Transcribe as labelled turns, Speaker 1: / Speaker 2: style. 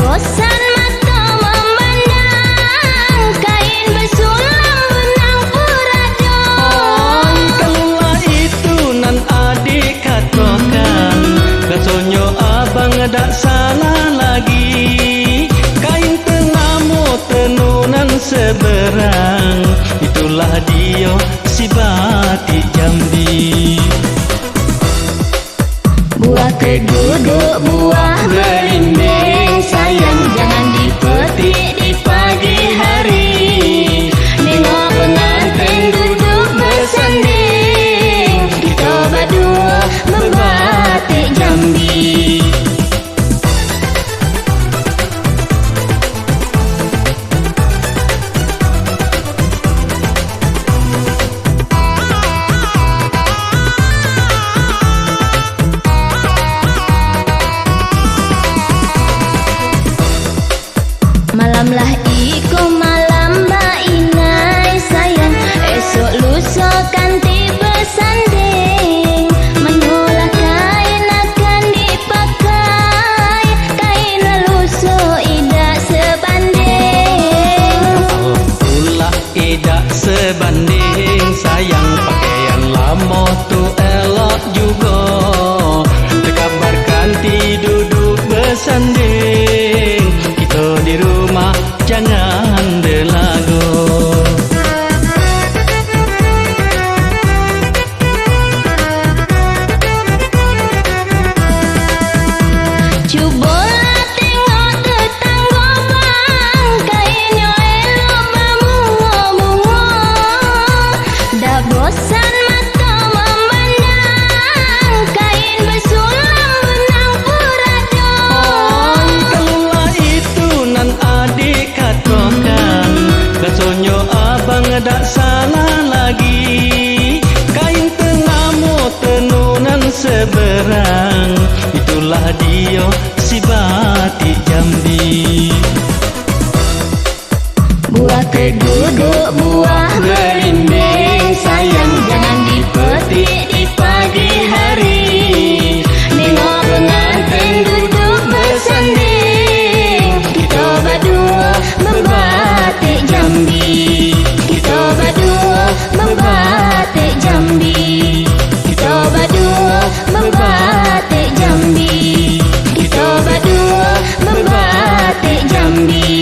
Speaker 1: bosan mata memandang kain bersulam benang puradong.
Speaker 2: Kalau itu nan adik katakan, rasanya abang tak salah lagi. Kain tengamu tenunan seberang, itulah dia si batik Jambi.
Speaker 1: Buah keduduk, buah belimbing, sayang jangan dipetik di pagi hari. Nengok pengantin duduk bersanding, kita berdua membatik Jambi. Malamlah iko malam Mbak Inai sayang, esok lusa kanti bersanding. Menyolah kain akan dipakai, kain lusa idak sebanding.
Speaker 2: Pula idak sebanding, sayang pakaian lama tu elok juga. Terkabarkan duduk bersanding, kita di rumah jangan berlagu.
Speaker 1: Cubalah tengok tetangga bang, kainnya elok berbunga-bunga. Dah bosan mata memandang kain bersulam benang puradong.
Speaker 2: Kalau itu nan adik katakan, rasanya abang tak salah lagi. Kain tengamu tenunan seberang, itulah dia si batik Jambi.
Speaker 1: Buah keduduk, buah belimbing, sayang jangan dipetik di pagi hari. Nengok pengantin duduk bersanding, kita berdua membatik Jambi. Kita berdua membatik Jambi. Kita berdua membatik Jambi. Kita berdua membatik Jambi.